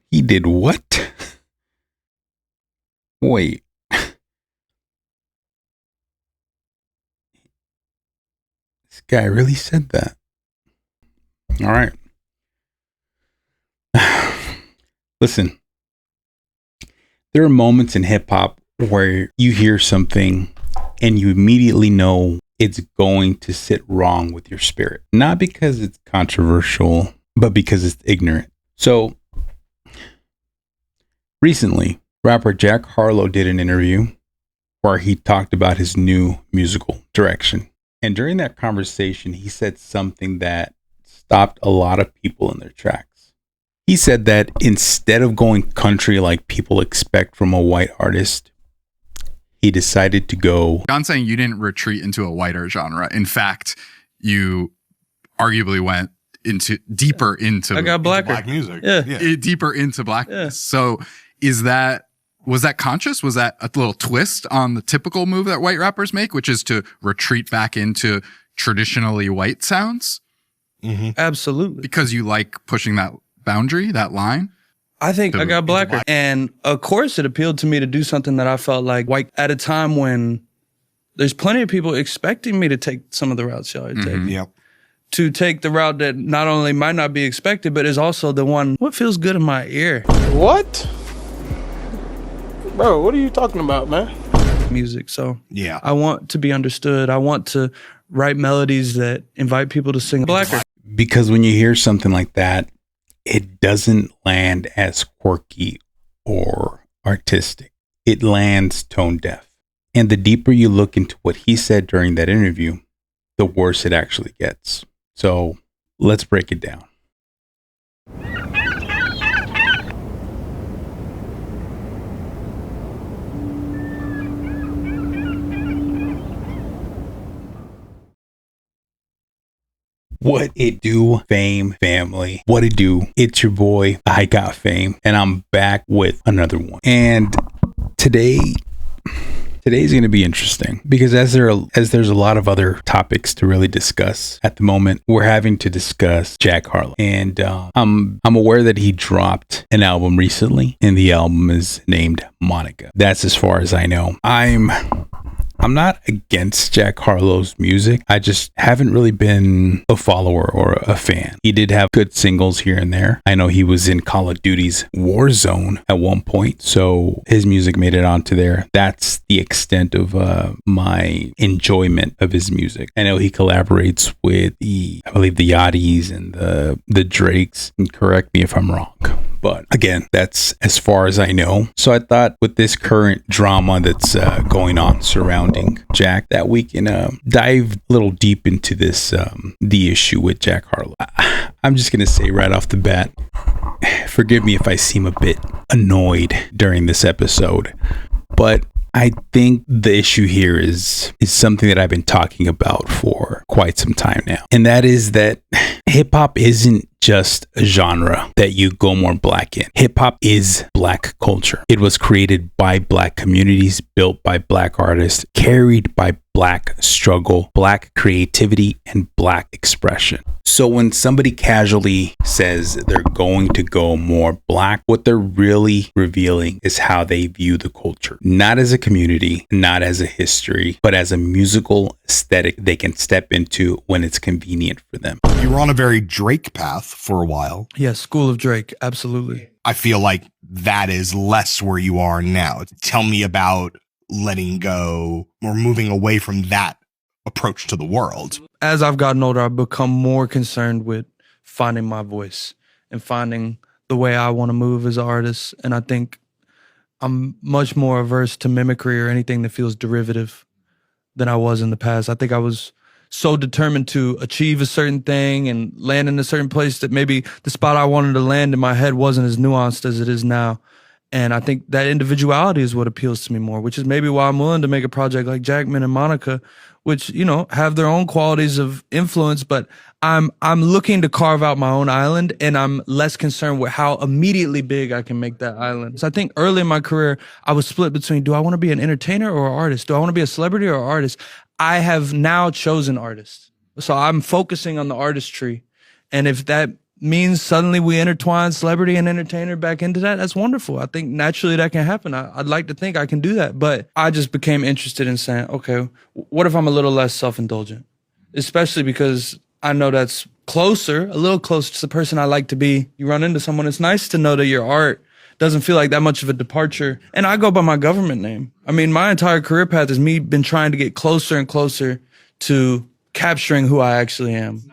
He did what? Wait. This guy really said that. All right. Listen, there are moments in hip hop where you hear something and you immediately know it's going to sit wrong with your spirit. Not because it's controversial, but because it's ignorant. So, recently, rapper Jack Harlow did an interview where he talked about his new musical direction. And during that conversation, he said something that stopped a lot of people in their tracks. He said that instead of going country like people expect from a white artist, he decided to go. I'm saying you didn't retreat into a whiter genre. In fact, you arguably went deeper into black music. Yeah. Deeper into blackness. Yeah. So was that conscious? Was that a little twist on the typical move that white rappers make, which is to retreat back into traditionally white sounds? Mm-hmm. Absolutely. Because you like pushing that boundary, that line? I think I got blacker. And of course, it appealed to me to do something that I felt like white at a time when there's plenty of people expecting me to take some of the routes y'all are taking. Yep. To take the route that not only might not be expected, but is also the one, what feels good in my ear? What? Bro, what are you talking about, man? Music. So yeah, I want to be understood. I want to write melodies that invite people to sing blacker. Because when you hear something like that, it doesn't land as quirky or artistic. It lands tone deaf. And the deeper you look into what he said during that interview, the worse it actually gets. So let's break it down. What it do, fame, family? What it do? It's your boy, I Got Fame, and I'm back with another one. And today's going to be interesting because as there's a lot of other topics to really discuss at the moment, we're having to discuss Jack Harlow. And I'm aware that he dropped an album recently, and the album is named Monica. That's as far as I know. I'm not against Jack Harlow's music. I just haven't really been a follower or a fan. He did have good singles here and there. I know he was in Call of Duty's Warzone at one point, so his music made it onto there. That's the extent of my enjoyment of his music. I know he collaborates with I believe the Yachty's and the Drakes. And correct me if I'm wrong. But again, that's as far as I know. So I thought with this current drama that's going on surrounding Jack, that we can dive a little deep into this, the issue with Jack Harlow. I'm just going to say right off the bat, forgive me if I seem a bit annoyed during this episode, but I think the issue here is something that I've been talking about for quite some time now. And that is that hip hop isn't just a genre that you go more black in. Hip hop is black culture. It was created by black communities, built by black artists, carried by black struggle, black creativity, and black expression. So when somebody casually says they're going to go more black, what they're really revealing is how they view the culture. Not as a community, not as a history, but as a musical aesthetic they can step into when it's convenient for them. You were on a very Drake path for a while. Yeah, School of Drake, absolutely. I feel like that is less where you are now. Tell me about letting go or moving away from that approach to the world. As I've gotten older, I've become more concerned with finding my voice and finding the way I want to move as an artist. And I think I'm much more averse to mimicry or anything that feels derivative than I was in the past. I think I was so determined to achieve a certain thing and land in a certain place that maybe the spot I wanted to land in my head wasn't as nuanced as it is now. And I think that individuality is what appeals to me more, which is maybe why I'm willing to make a project like Jackman and Monica, which, you know, have their own qualities of influence, but I'm looking to carve out my own island, and I'm less concerned with how immediately big I can make that island. So I think early in my career, I was split between, do I want to be an entertainer or an artist? Do I want to be a celebrity or an artist? I have now chosen artist. So I'm focusing on the artistry. And if that means suddenly we intertwine celebrity and entertainer back into that, that's wonderful. I think naturally that can happen. I'd like to think I can do that. But I just became interested in saying, okay, what if I'm a little less self-indulgent? Especially because I know that's a little closer to the person I like to be. You run into someone, it's nice to know that your art doesn't feel like that much of a departure. And I go by my government name. I mean, my entire career path is me been trying to get closer and closer to capturing who I actually am.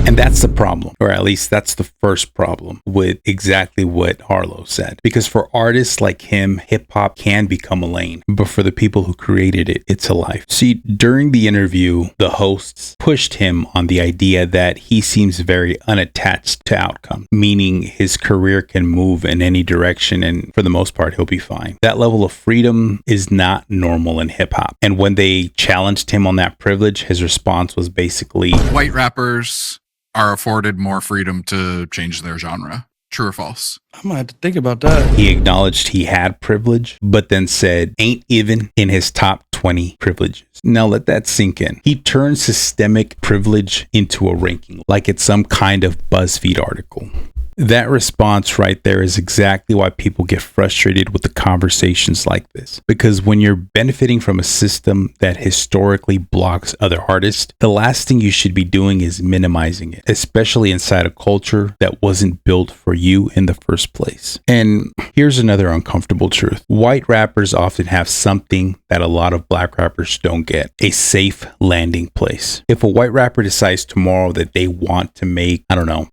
And that's the problem, or at least that's the first problem with exactly what Harlow said. Because for artists like him, hip hop can become a lane, but for the people who created it, it's a life. See, during the interview, the hosts pushed him on the idea that he seems very unattached to outcome, meaning his career can move in any direction and for the most part, he'll be fine. That level of freedom is not normal in hip hop. And when they challenged him on that privilege, his response was basically, white rappers are afforded more freedom to change their genre. True or false? I might have to think about that. He acknowledged he had privilege, but then said, ain't even in his top 20 privileges. Now let that sink in. He turned systemic privilege into a ranking, like it's some kind of BuzzFeed article. That response right there is exactly why people get frustrated with the conversations like this. Because when you're benefiting from a system that historically blocks other artists, the last thing you should be doing is minimizing it, especially inside a culture that wasn't built for you in the first place. And here's another uncomfortable truth. White rappers often have something that a lot of black rappers don't get: a safe landing place. If a white rapper decides tomorrow that they want to make, I don't know,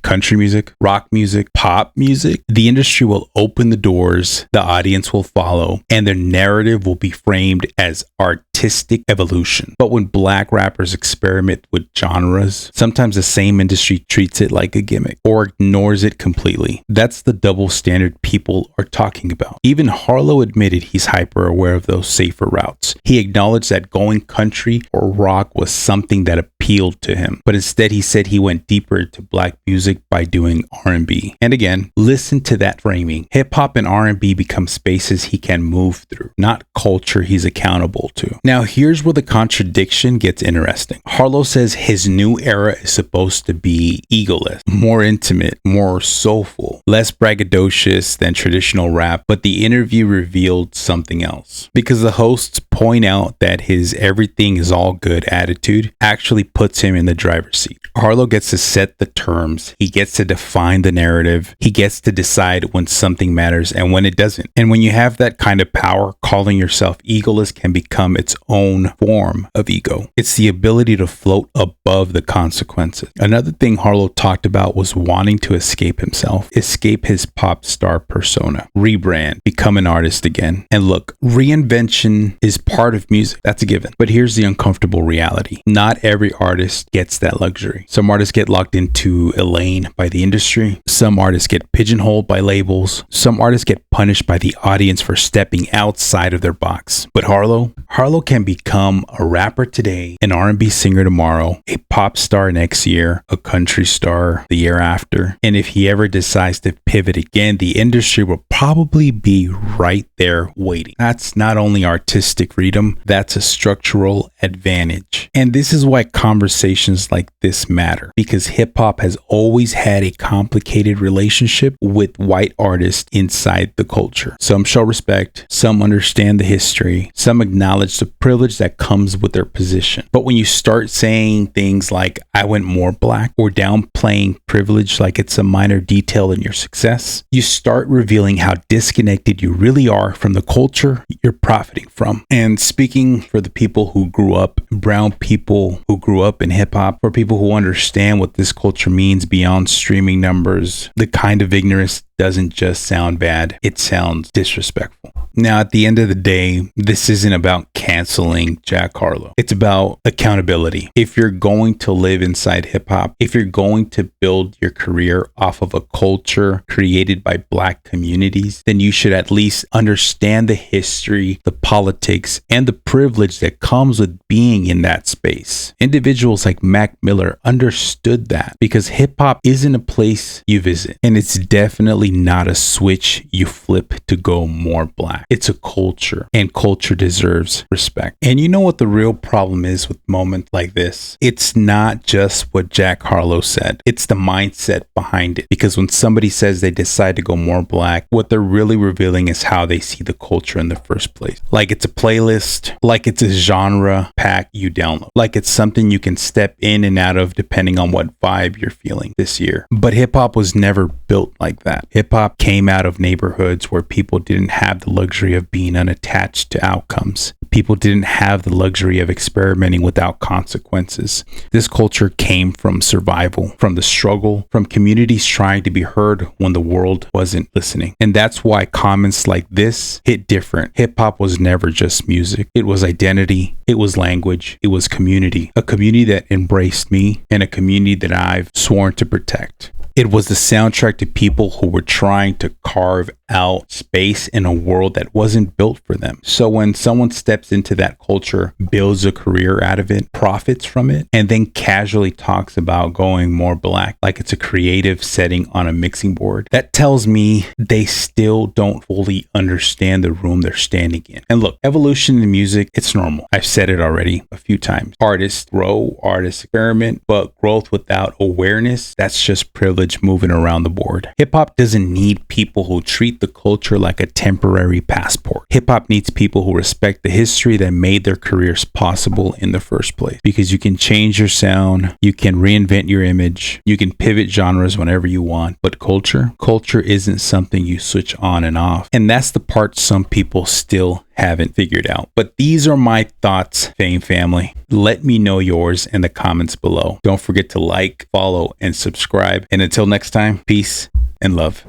country music, rock music, pop music, the industry will open the doors, the audience will follow, and their narrative will be framed as artistic evolution. But when black rappers experiment with genres, sometimes the same industry treats it like a gimmick or ignores it completely. That's the double standard people are talking about. Even Harlow admitted he's hyper aware of those safer routes. He acknowledged that going country or rock was something that appealed to him, but instead he said he went deeper into black music by doing R&B. And again, listen to that framing. Hip hop and R&B become spaces he can move through, not culture he's accountable to. Now, here's where the contradiction gets interesting. Harlow says his new era is supposed to be egoless, more intimate, more soulful, less braggadocious than traditional rap, but the interview revealed something else. Because the hosts point out that his everything is all good attitude actually puts him in the driver's seat. Harlow gets to set the terms. He gets to define the narrative. He gets to decide when something matters and when it doesn't. And when you have that kind of power, calling yourself egoless can become its own form of ego. It's the ability to float above the consequences. Another thing Harlow talked about was wanting to escape himself, escape his pop star persona, rebrand, become an artist again. And look, reinvention is part of music. That's a given. But here's the uncomfortable reality. Not every artist gets that luxury. Some artists get locked into a lane by the industry. Some artists get pigeonholed by labels. Some artists get punished by the audience for stepping outside of their box. But Harlow can become a rapper today, an R&B singer tomorrow, a pop star next year, a country star the year after. And if he ever decides to pivot again, the industry will probably be right there waiting. That's not only artistic freedom, that's a structural advantage. And this is why conversations like this matter, because hip hop has always had a complicated relationship with white artists inside the culture. Some show respect, some understand the history, some acknowledge the privilege that comes with their position. But when you start saying things like, I went more black, or downplaying privilege like it's a minor detail in your success, you start revealing how disconnected you really are from the culture you're profiting from. And speaking for the people who grew up, brown people who grew up in hip hop, for people who understand what this culture means beyond streaming numbers, the kind of ignorance doesn't just sound bad, it sounds disrespectful. Now, at the end of the day, this isn't about canceling Jack Harlow. It's about accountability. If you're going to live inside hip hop, if you're going to build your career off of a culture created by black communities, then you should at least understand the history, the politics, and the privilege that comes with being in that space. Individuals like Mac Miller understood that, because hip hop isn't a place you visit, and it's definitely definitely not a switch you flip to go more black. It's a culture, and culture deserves respect. And you know what the real problem is with moments like this? It's not just what Jack Harlow said. It's the mindset behind it. Because when somebody says they decide to go more black, what they're really revealing is how they see the culture in the first place. Like it's a playlist, like it's a genre pack you download, like it's something you can step in and out of depending on what vibe you're feeling this year. But hip hop was never built like that. Hip hop came out of neighborhoods where people didn't have the luxury of being unattached to outcomes. People didn't have the luxury of experimenting without consequences. This culture came from survival, from the struggle, from communities trying to be heard when the world wasn't listening. And that's why comments like this hit different. Hip hop was never just music. It was identity. It was language. It was community. A community that embraced me and a community that I've sworn to protect. It was the soundtrack to people who were trying to carve out space in a world that wasn't built for them. So when someone steps into that culture, builds a career out of it, profits from it, and then casually talks about going more black like it's a creative setting on a mixing board, that tells me they still don't fully understand the room they're standing in. And look, evolution in music, it's normal. I've said it already a few times. Artists grow, artists experiment, but growth without awareness, that's just privilege moving around the board. Hip hop doesn't need people who treat the culture like a temporary passport. Hip hop needs people who respect the history that made their careers possible in the first place. Because you can change your sound, you can reinvent your image, you can pivot genres whenever you want. But culture isn't something you switch on and off. And that's the part some people still haven't figured out. But these are my thoughts, Fame family. Let me know yours in the comments below. Don't forget to like, follow, and subscribe. And until next time, peace and love.